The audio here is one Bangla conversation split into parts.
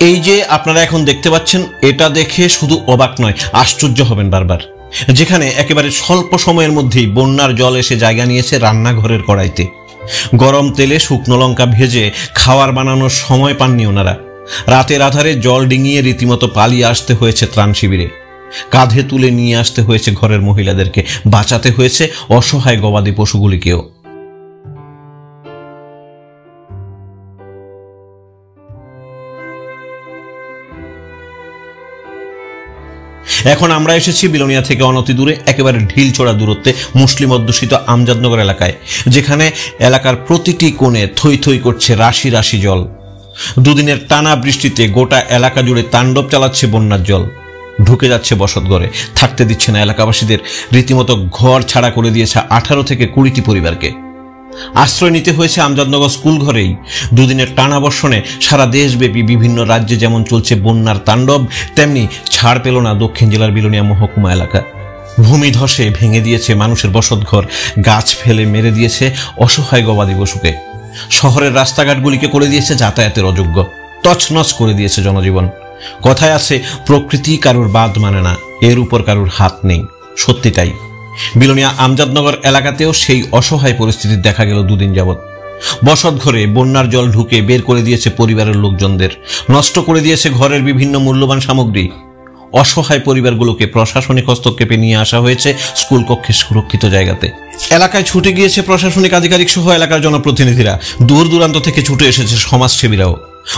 এই যে আপনারা এখন দেখতে পাচ্ছেন, এটা দেখে শুধু অবাক নয়, আশ্চর্য হবেন বারবার। যেখানে একেবারে স্বল্প সময়ের মধ্যেই বন্যার জল এসে জায়গা নিয়েছে রান্নাঘরের কড়াইতে। গরম তেলে শুকনো লঙ্কা ভেজে খাওয়ার বানানোর সময় পাননি ওনারা। রাতের আধারে জল ডিঙিয়ে রীতিমতো পালিয়ে আসতে হয়েছে ত্রাণ শিবিরে। কাঁধে তুলে নিয়ে আসতে হয়েছে ঘরের মহিলাদেরকে, বাঁচাতে হয়েছে অসহায় গবাদি পশুগুলিকেও। এখন আমরা এসেছি বিলোনিয়া থেকে অনতি দূরে, একেবারে ঢিলছোড়া দূরত্বে মুসলিম অধ্যুষিত আমজাদনগর এলাকায়, যেখানে এলাকার প্রতিটি কোণে থই থই করছে রাশি রাশি জল। দুদিনের টানা বৃষ্টিতে গোটা এলাকা জুড়ে তাণ্ডব চালাচ্ছে বন্যার জল। ঢুকে যাচ্ছে বসতঘরে, থাকতে দিচ্ছে না এলাকাবাসীদের। রীতিমতো ঘর ছাড়া করে দিয়েছে 18 থেকে 20টি পরিবারকে। আশ্রয় নিতে হয়েছে আমজাদনগর স্কুল ঘরেই। দুদিনের টানা বর্ষণে সারা দেশব্যাপী বিভিন্ন রাজ্যে যেমন চলছে বন্যার তাণ্ডব, তেমনি ছাড় পেল না দক্ষিণ জেলার বিলোনিয়া মহকুমা এলাকা। ভূমি ধসে ভেঙে দিয়েছে মানুষের বসতঘর, গাছ ফেলে মেরে দিয়েছে অসহায় গবাদি পশুকে। শহরের রাস্তাঘাটগুলিকে করে দিয়েছে যাতায়াতের অযোগ্য, তছনছ করে দিয়েছে জনজীবন। কথায় আছে, প্রকৃতি কারুর বাদ মানে না, এর উপর কারুর হাত নেই। সত্যি তাই। বিলোনিয়া আমজাদনগর এলাকাতেও সেই অসহায় পরিস্থিতি দেখা গেল দুদিন যাবৎ। বসত ঘরে বন্যার জল ঢুকে বের করে দিয়েছে পরিবারের লোকজনদের, নষ্ট করে দিয়েছে ঘরের বিভিন্ন মূল্যবান সামগ্রী। অসহায় পরিবারগুলোকে প্রশাসনিক হস্তক্ষেপে নিয়ে আসা হয়েছে স্কুল কক্ষে সুরক্ষিত জায়গাতে। এলাকায় ছুটে গিয়েছে প্রশাসনিক আধিকারিক সহ এলাকার জনপ্রতিনিধিরা। দূর দূরান্ত থেকে ছুটে এসেছে সমাজসেবীরাও।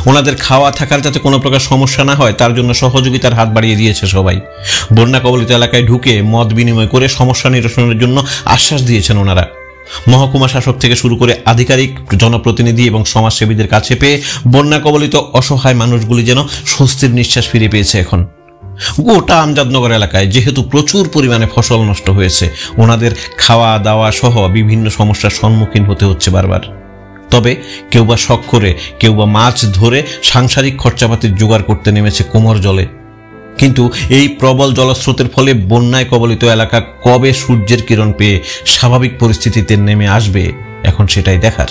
ওনাদের খাওয়া থাকার যাতে কোনো প্রকার সমস্যা না হয় তার জন্য সহযোগিতার হাত বাড়িয়ে দিয়েছে সবাই। বন্যা কবলিত এলাকায় ঢুকে মত বিনিময় করে সমস্যা নিরসনের জন্য আশ্বাস দিয়েছেন ওনারা। মহকুমা শাসক থেকে শুরু করে আধিকারিক, জনপ্রতিনিধি এবং সমাজসেবীদের কাছে পেয়ে বন্যা কবলিত অসহায় মানুষগুলি যেন স্বস্তির নিঃশ্বাস ফিরে পেয়েছে। এখন গোটা আমজাদনগর এলাকায় যেহেতু প্রচুর পরিমাণে ফসল নষ্ট হয়েছে, ওনাদের খাওয়া দাওয়া সহ বিভিন্ন সমস্যার সম্মুখীন হতে হচ্ছে বারবার। তবে কেউ বা শখ করে, কেউ বা মাছ ধরে সাংসারিক খরচাপাতির জোগাড় করতে নেমেছে কোমর জলে। কিন্তু এই প্রবল জলস্রোতের ফলে বন্যায় কবলিত এলাকা কবে সূর্যের কিরণ পেয়ে স্বাভাবিক পরিস্থিতিতে নেমে আসবে, এখন সেটাই দেখার।